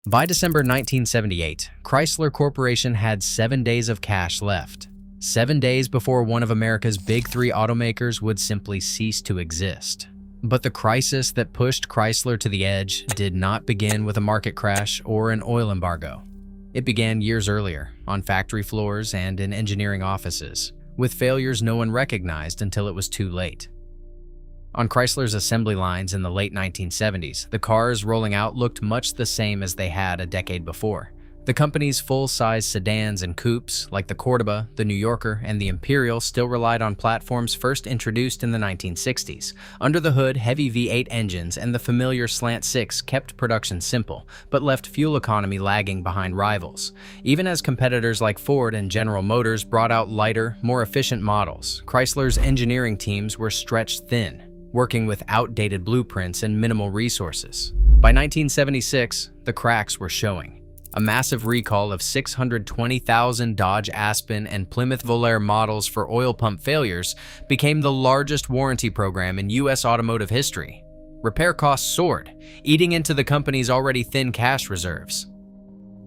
By December 1978, Chrysler Corporation had 7 days of cash left. 7 days before one of America's big three automakers would simply cease to exist. But the crisis that pushed Chrysler to the edge did not begin with a market crash or an oil embargo. It began years earlier, on factory floors and in engineering offices, with failures no one recognized until it was too late. On Chrysler's assembly lines in the late 1970s, the cars rolling out looked much the same as they had a decade before. The company's full-size sedans and coupes, like the Cordoba, the New Yorker, and the Imperial, still relied on platforms first introduced in the 1960s. Under the hood, heavy V8 engines and the familiar Slant 6 kept production simple, but left fuel economy lagging behind rivals. Even as competitors like Ford and General Motors brought out lighter, more efficient models, Chrysler's engineering teams were stretched thin, working with outdated blueprints and minimal resources. By 1976, the cracks were showing. A massive recall of 620,000 Dodge Aspen and Plymouth Volare models for oil pump failures became the largest warranty program in U.S. automotive history. Repair costs soared, eating into the company's already thin cash reserves.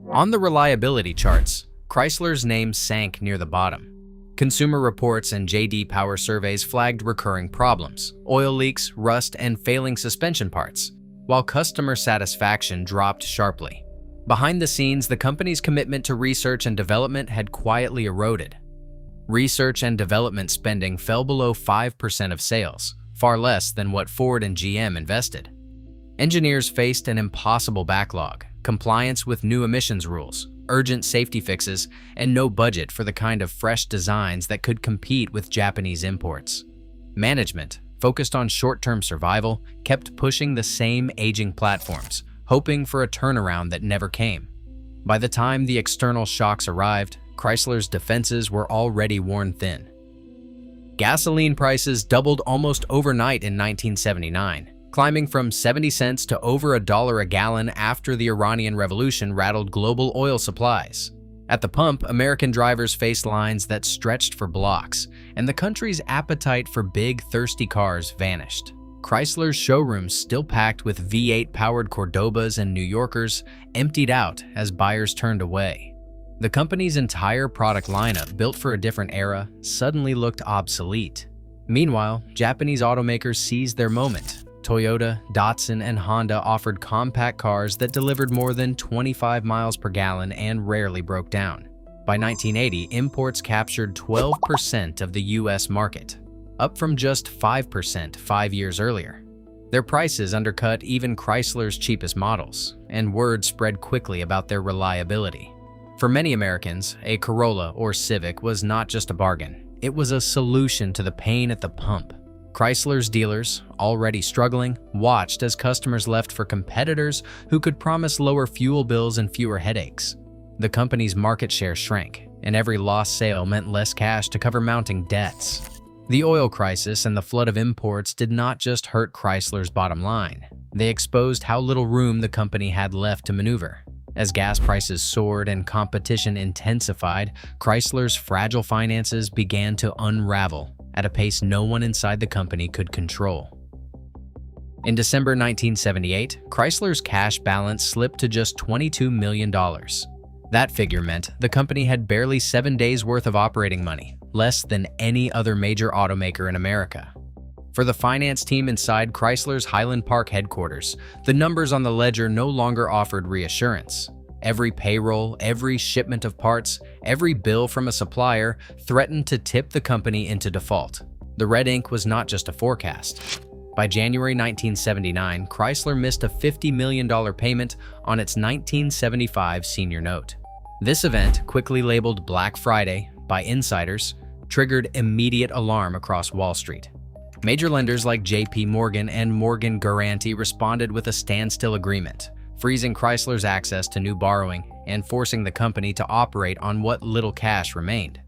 On the reliability charts, Chrysler's name sank near the bottom. Consumer Reports and J.D. Power surveys flagged recurring problems: oil leaks, rust, and failing suspension parts, while customer satisfaction dropped sharply. Behind the scenes, the company's commitment to research and development had quietly eroded. Research and development spending fell below 5% of sales, far less than what Ford and GM invested. Engineers faced an impossible backlog: compliance with new emissions rules, urgent safety fixes, and no budget for the kind of fresh designs that could compete with Japanese imports. Management, focused on short-term survival, kept pushing the same aging platforms, hoping for a turnaround that never came. By the time the external shocks arrived, Chrysler's defenses were already worn thin. Gasoline prices doubled almost overnight in 1979, climbing from 70 cents to over $1 a gallon after the Iranian Revolution rattled global oil supplies. At the pump, American drivers faced lines that stretched for blocks, and the country's appetite for big, thirsty cars vanished. Chrysler's showrooms, still packed with V8-powered Cordobas and New Yorkers, emptied out as buyers turned away. The company's entire product lineup, built for a different era, suddenly looked obsolete. Meanwhile, Japanese automakers seized their moment. Toyota, Datsun, and Honda offered compact cars that delivered more than 25 miles per gallon and rarely broke down. By 1980, imports captured 12% of the U.S. market, up from just 5% 5 years earlier. Their prices undercut even Chrysler's cheapest models, and word spread quickly about their reliability. For many Americans, a Corolla or Civic was not just a bargain. It was a solution to the pain at the pump. Chrysler's dealers, already struggling, watched as customers left for competitors who could promise lower fuel bills and fewer headaches. The company's market share shrank, and every lost sale meant less cash to cover mounting debts. The oil crisis and the flood of imports did not just hurt Chrysler's bottom line. They exposed how little room the company had left to maneuver. As gas prices soared and competition intensified, Chrysler's fragile finances began to unravel at a pace no one inside the company could control. In December 1978, Chrysler's cash balance slipped to just $22 million. That figure meant the company had barely 7 days' worth of operating money, less than any other major automaker in America. For the finance team inside Chrysler's Highland Park headquarters, the numbers on the ledger no longer offered reassurance. Every payroll, every shipment of parts, every bill from a supplier threatened to tip the company into default. The red ink was not just a forecast. By January 1979, Chrysler missed a $50 million payment on its 1975 senior note. This event, quickly labeled Black Friday by insiders, triggered immediate alarm across Wall Street. Major lenders like J.P. Morgan and Morgan Guaranty responded with a standstill agreement, freezing Chrysler's access to new borrowing and forcing the company to operate on what little cash remained.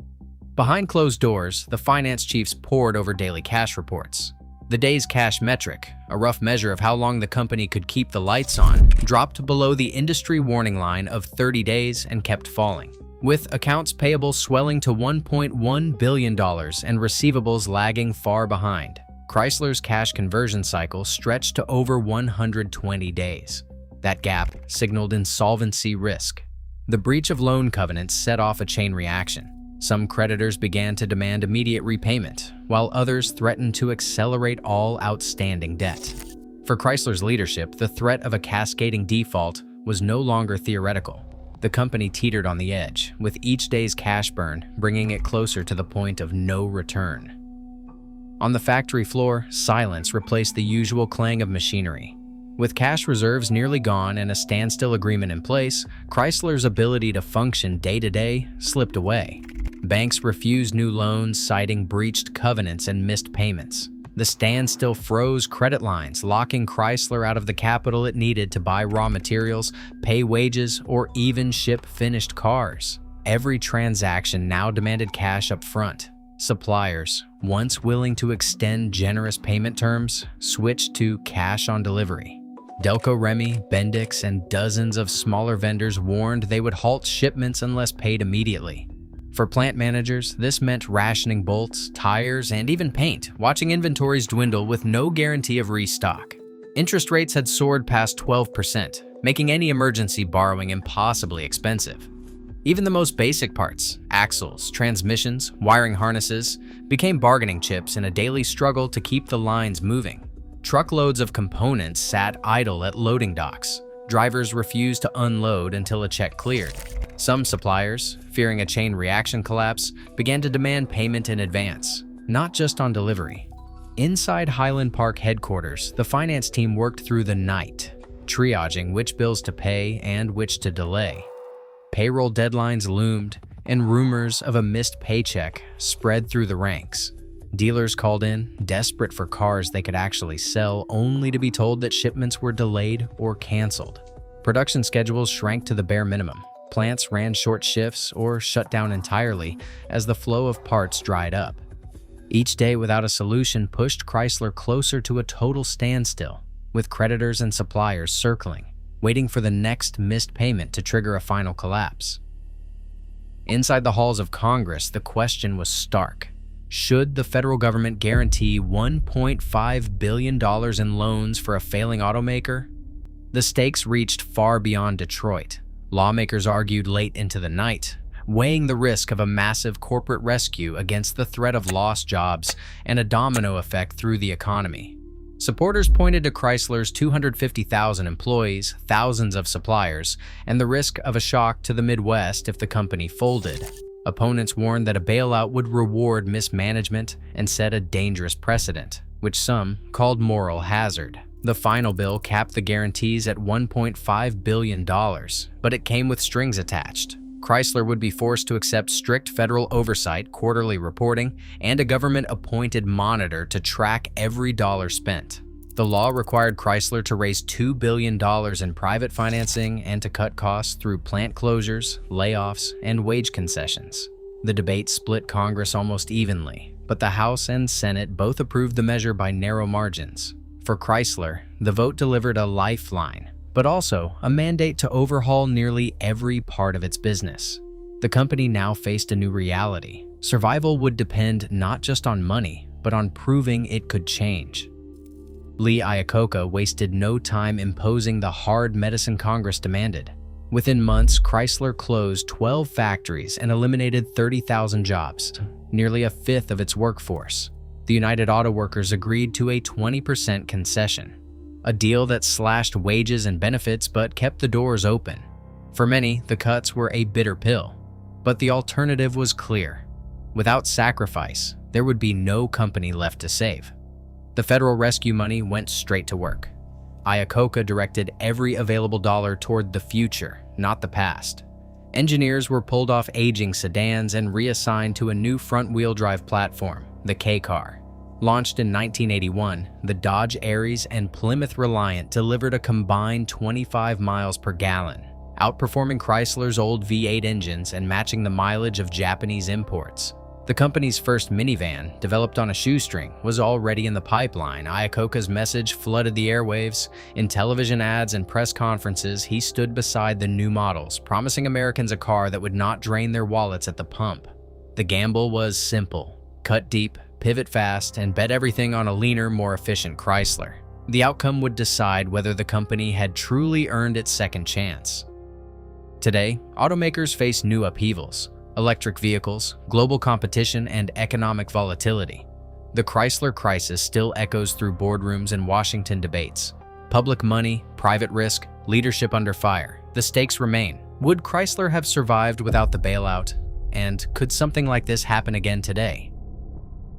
Behind closed doors, the finance chiefs pored over daily cash reports. The day's cash metric, a rough measure of how long the company could keep the lights on, dropped below the industry warning line of 30 days and kept falling, with accounts payable swelling to $1.1 billion and receivables lagging far behind. Chrysler's cash conversion cycle stretched to over 120 days. That gap signaled insolvency risk. The breach of loan covenants set off a chain reaction. Some creditors began to demand immediate repayment, while others threatened to accelerate all outstanding debt. For Chrysler's leadership, the threat of a cascading default was no longer theoretical. The company teetered on the edge, with each day's cash burn bringing it closer to the point of no return. On the factory floor, silence replaced the usual clang of machinery. With cash reserves nearly gone and a standstill agreement in place, Chrysler's ability to function day-to-day slipped away. Banks refused new loans, citing breached covenants and missed payments. The standstill froze credit lines, locking Chrysler out of the capital it needed to buy raw materials, pay wages, or even ship finished cars. Every transaction now demanded cash up front. Suppliers, once willing to extend generous payment terms, switched to cash on delivery. Delco Remy, Bendix, and dozens of smaller vendors warned they would halt shipments unless paid immediately. For plant managers, this meant rationing bolts, tires, and even paint, watching inventories dwindle with no guarantee of restock. Interest rates had soared past 12%, making any emergency borrowing impossibly expensive. Even the most basic parts, axles, transmissions, wiring harnesses, became bargaining chips in a daily struggle to keep the lines moving. Truckloads of components sat idle at loading docks. Drivers refused to unload until a check cleared. Some suppliers, fearing a chain reaction collapse, began to demand payment in advance, not just on delivery. Inside Highland Park headquarters, the finance team worked through the night, triaging which bills to pay and which to delay. Payroll deadlines loomed, and rumors of a missed paycheck spread through the ranks. Dealers called in, desperate for cars they could actually sell, only to be told that shipments were delayed or canceled. Production schedules shrank to the bare minimum. Plants ran short shifts or shut down entirely as the flow of parts dried up. Each day without a solution pushed Chrysler closer to a total standstill, with creditors and suppliers circling, waiting for the next missed payment to trigger a final collapse. Inside the halls of Congress, the question was stark. Should the federal government guarantee $1.5 billion in loans for a failing automaker? The stakes reached far beyond Detroit. Lawmakers argued late into the night, weighing the risk of a massive corporate rescue against the threat of lost jobs and a domino effect through the economy. Supporters pointed to Chrysler's 250,000 employees, thousands of suppliers, and the risk of a shock to the Midwest if the company folded. Opponents warned that a bailout would reward mismanagement and set a dangerous precedent, which some called moral hazard. The final bill capped the guarantees at $1.5 billion, but it came with strings attached. Chrysler would be forced to accept strict federal oversight, quarterly reporting, and a government-appointed monitor to track every dollar spent. The law required Chrysler to raise $2 billion in private financing and to cut costs through plant closures, layoffs, and wage concessions. The debate split Congress almost evenly, but the House and Senate both approved the measure by narrow margins. For Chrysler, the vote delivered a lifeline, but also a mandate to overhaul nearly every part of its business. The company now faced a new reality. Survival would depend not just on money, but on proving it could change. Lee Iacocca wasted no time imposing the hard medicine Congress demanded. Within months, Chrysler closed 12 factories and eliminated 30,000 jobs, nearly a fifth of its workforce. The United Auto Workers agreed to a 20% concession, a deal that slashed wages and benefits but kept the doors open. For many, the cuts were a bitter pill, but the alternative was clear. Without sacrifice, there would be no company left to save. The federal rescue money went straight to work. Iacocca directed every available dollar toward the future, not the past. Engineers were pulled off aging sedans and reassigned to a new front-wheel drive platform, the K-Car. Launched in 1981, the Dodge Aries and Plymouth Reliant delivered a combined 25 miles per gallon, outperforming Chrysler's old V8 engines and matching the mileage of Japanese imports. The company's first minivan, developed on a shoestring, was already in the pipeline. Iacocca's message flooded the airwaves. In television ads and press conferences, he stood beside the new models, promising Americans a car that would not drain their wallets at the pump. The gamble was simple: cut deep, pivot fast, and bet everything on a leaner, more efficient Chrysler. The outcome would decide whether the company had truly earned its second chance. Today, automakers face new upheavals: electric vehicles, global competition, and economic volatility. The Chrysler crisis still echoes through boardrooms and Washington debates. Public money, private risk, leadership under fire. The stakes remain. Would Chrysler have survived without the bailout? And could something like this happen again today?